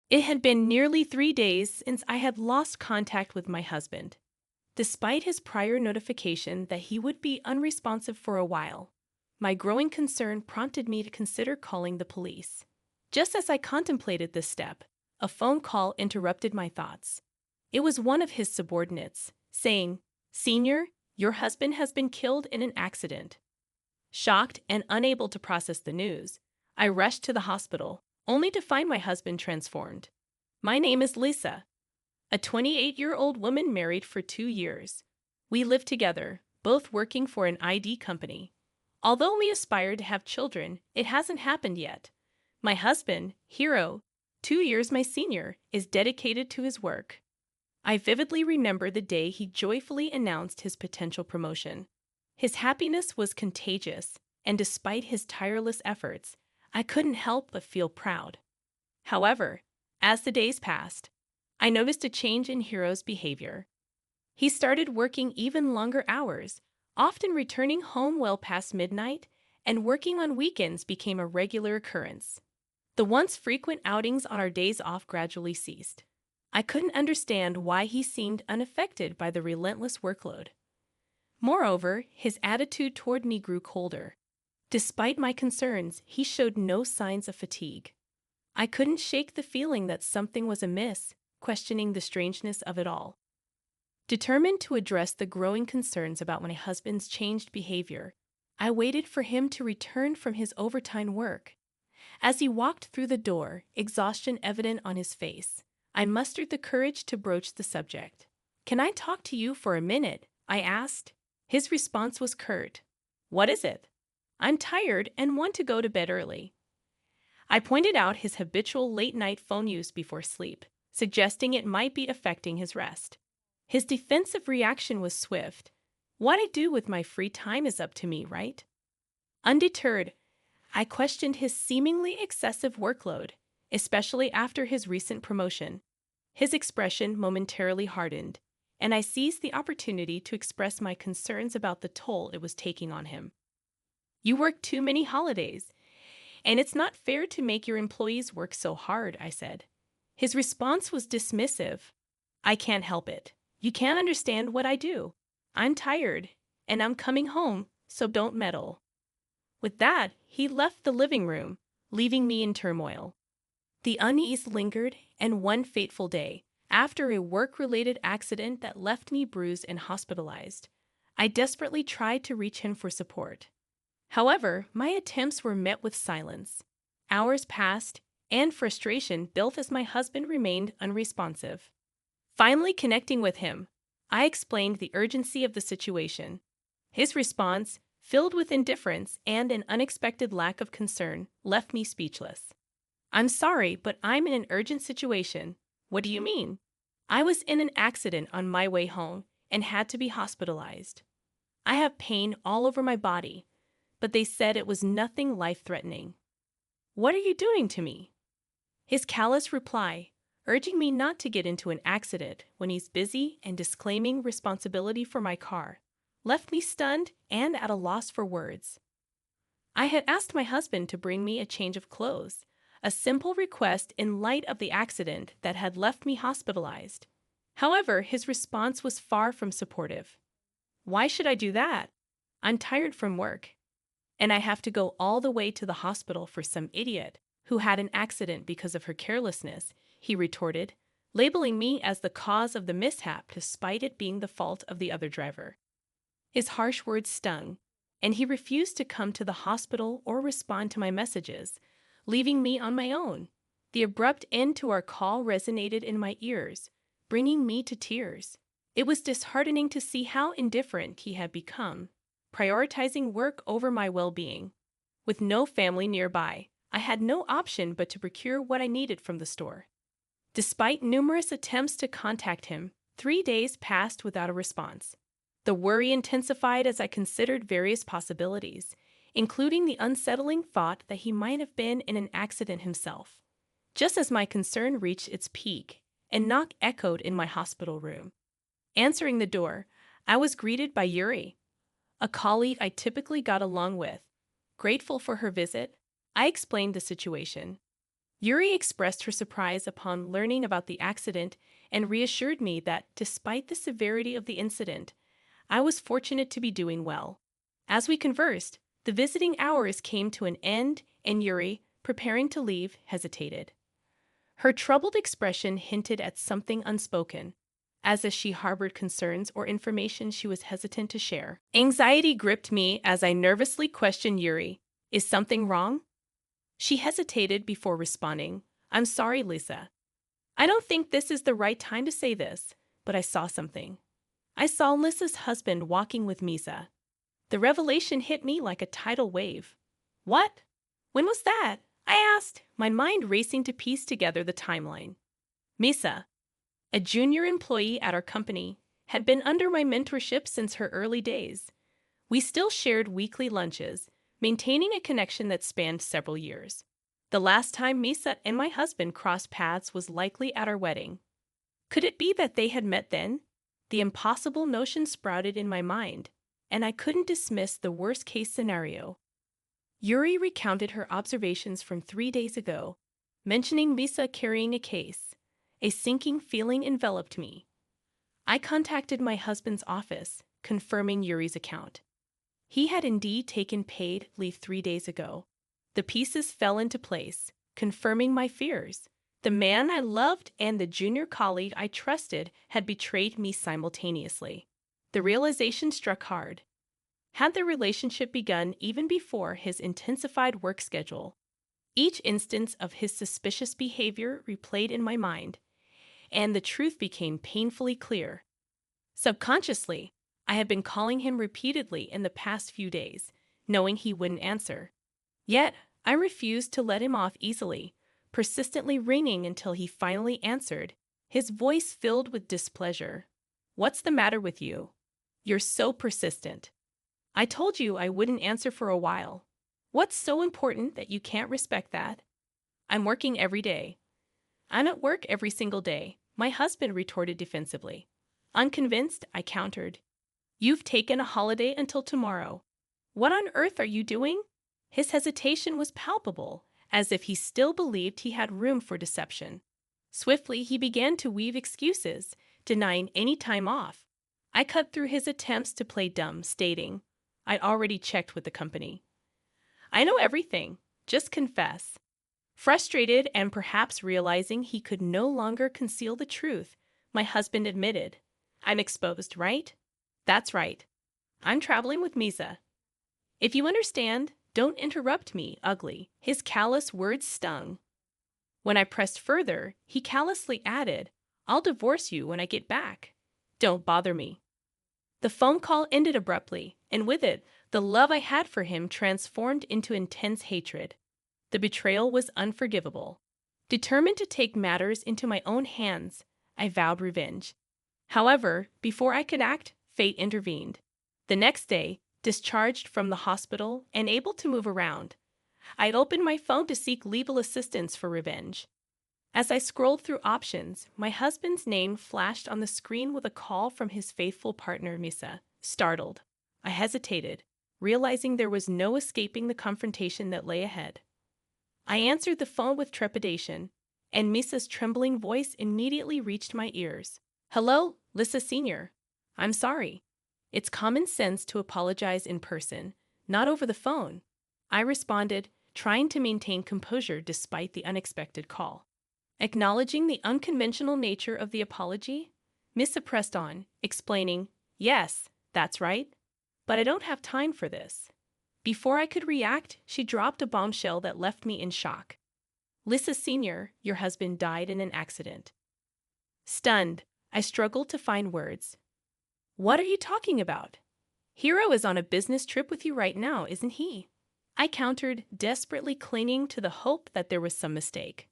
It had been nearly 3 days since I had lost contact with my husband. Despite his prior notification that he would be unresponsive for a while, my growing concern prompted me to consider calling the police. Just as I contemplated this step, a phone call interrupted my thoughts. It was one of his subordinates, saying, "Senior, your husband has been killed in an accident." Shocked and unable to process the news, I rushed to the hospital, only to find my husband transformed. My name is Lisa, a 28-year-old woman married for 2 years. We live together, both working for an ID company. Although we aspire to have children, it hasn't happened yet. My husband, Hiro, 2 years my senior, is dedicated to his work. I vividly remember the day he joyfully announced his potential promotion. His happiness was contagious, and despite his tireless efforts, I couldn't help but feel proud. However, as the days passed, I noticed a change in Hiro's behavior. He started working even longer hours, often returning home well past midnight, and working on weekends became a regular occurrence. The once frequent outings on our days off gradually ceased. I couldn't understand why he seemed unaffected by the relentless workload. Moreover, his attitude toward me grew colder. Despite my concerns, he showed no signs of fatigue. I couldn't shake the feeling that something was amiss, questioning the strangeness of it all. Determined to address the growing concerns about my husband's changed behavior, I waited for him to return from his overtime work. As he walked through the door, exhaustion evident on his face, I mustered the courage to broach the subject. "Can I talk to you for a minute?" I asked. His response was curt. "What is it?" "I'm tired and want to go to bed early." I pointed out his habitual late-night phone use before sleep, suggesting it might be affecting his rest. His defensive reaction was swift. "What I do with my free time is up to me, right?" Undeterred, I questioned his seemingly excessive workload, especially after his recent promotion. His expression momentarily hardened, and I seized the opportunity to express my concerns about the toll it was taking on him. "You work too many holidays, and it's not fair to make your employees work so hard," I said. His response was dismissive. "I can't help it. You can't understand what I do. I'm tired, and I'm coming home, so don't meddle." With that, he left the living room, leaving me in turmoil. The unease lingered, and one fateful day, after a work-related accident that left me bruised and hospitalized, I desperately tried to reach him for support. However, my attempts were met with silence. Hours passed, and frustration built as my husband remained unresponsive. Finally connecting with him, I explained the urgency of the situation. His response, filled with indifference and an unexpected lack of concern, left me speechless. "I'm sorry, but I'm in an urgent situation." "What do you mean?" "I was in an accident on my way home and had to be hospitalized. I have pain all over my body, but they said it was nothing life-threatening." "What are you doing to me?" His callous reply, urging me not to get into an accident when he's busy and disclaiming responsibility for my car, left me stunned and at a loss for words. I had asked my husband to bring me a change of clothes, a simple request in light of the accident that had left me hospitalized. However, his response was far from supportive. "Why should I do that? I'm tired from work, and I have to go all the way to the hospital for some idiot who had an accident because of her carelessness," he retorted, labeling me as the cause of the mishap despite it being the fault of the other driver. His harsh words stung, and he refused to come to the hospital or respond to my messages, leaving me on my own. The abrupt end to our call resonated in my ears, bringing me to tears. It was disheartening to see how indifferent he had become, prioritizing work over my well-being. With no family nearby, I had no option but to procure what I needed from the store. Despite numerous attempts to contact him, 3 days passed without a response. The worry intensified as I considered various possibilities, including the unsettling thought that he might have been in an accident himself. Just as my concern reached its peak, a knock echoed in my hospital room. Answering the door, I was greeted by Yuri, a colleague I typically got along with. Grateful for her visit, I explained the situation. Yuri expressed her surprise upon learning about the accident and reassured me that, despite the severity of the incident, I was fortunate to be doing well. As we conversed, the visiting hours came to an end, and Yuri, preparing to leave, hesitated. Her troubled expression hinted at something unspoken, as if she harbored concerns or information she was hesitant to share. Anxiety gripped me as I nervously questioned Yuri. Is something wrong? She hesitated before responding. I'm sorry, Lisa. I don't think this is the right time to say this, but I saw something. I saw Lisa's husband walking with Misa. The revelation hit me like a tidal wave. What? When was that? I asked, my mind racing to piece together the timeline. Misa, a junior employee at our company, had been under my mentorship since her early days. We still shared weekly lunches, maintaining a connection that spanned several years. The last time Misa and my husband crossed paths was likely at our wedding. Could it be that they had met then? The impossible notion sprouted in my mind, and I couldn't dismiss the worst-case scenario. Yuri recounted her observations from 3 days ago, mentioning Misa carrying a case. A sinking feeling enveloped me. I contacted my husband's office, confirming Yuri's account. He had indeed taken paid leave 3 days ago. The pieces fell into place, confirming my fears. The man I loved and the junior colleague I trusted had betrayed me simultaneously. The realization struck hard. Had the relationship begun even before his intensified work schedule? Each instance of his suspicious behavior replayed in my mind, and the truth became painfully clear. Subconsciously, I had been calling him repeatedly in the past few days, knowing he wouldn't answer. Yet, I refused to let him off easily, persistently ringing until he finally answered, his voice filled with displeasure. What's the matter with you? You're so persistent. I told you I wouldn't answer for a while. What's so important that you can't respect that? I'm working every day. I'm at work every single day, my husband retorted defensively. Unconvinced, I countered. You've taken a holiday until tomorrow. What on earth are you doing? His hesitation was palpable, as if he still believed he had room for deception. Swiftly, he began to weave excuses, denying any time off. I cut through his attempts to play dumb, stating, I'd already checked with the company. I know everything. Just confess. Frustrated and perhaps realizing he could no longer conceal the truth, my husband admitted, I'm exposed, right? That's right. I'm traveling with Misa. If you understand, don't interrupt me, ugly. His callous words stung. When I pressed further, he callously added, I'll divorce you when I get back. Don't bother me. The phone call ended abruptly, and with it, the love I had for him transformed into intense hatred. The betrayal was unforgivable. Determined to take matters into my own hands, I vowed revenge. However, before I could act, fate intervened. The next day, discharged from the hospital and able to move around, I'd opened my phone to seek legal assistance for revenge. As I scrolled through options, my husband's name flashed on the screen with a call from his faithful partner, Misa. Startled, I hesitated, realizing there was no escaping the confrontation that lay ahead. I answered the phone with trepidation, and Misa's trembling voice immediately reached my ears. Hello, Lisa Sr. I'm sorry. It's common sense to apologize in person, not over the phone. I responded, trying to maintain composure despite the unexpected call. Acknowledging the unconventional nature of the apology, Misa pressed on, explaining, Yes, that's right, but I don't have time for this. Before I could react, she dropped a bombshell that left me in shock. Lisa Sr., your husband died in an accident. Stunned, I struggled to find words. What are you talking about? Hiro is on a business trip with you right now, isn't he? I countered, desperately clinging to the hope that there was some mistake.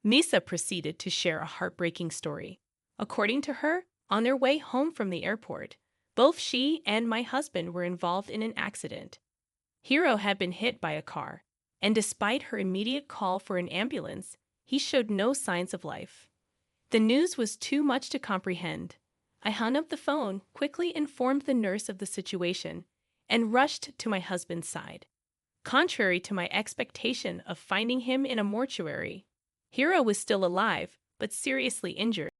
Misa proceeded to share a heartbreaking story. According to her, on their way home from the airport, both she and my husband were involved in an accident. Hiro had been hit by a car, and despite her immediate call for an ambulance, he showed no signs of life. The news was too much to comprehend. I hung up the phone, quickly informed the nurse of the situation, and rushed to my husband's side. contrary to my expectation of finding him in a mortuary. Hiro was still alive, but seriously injured.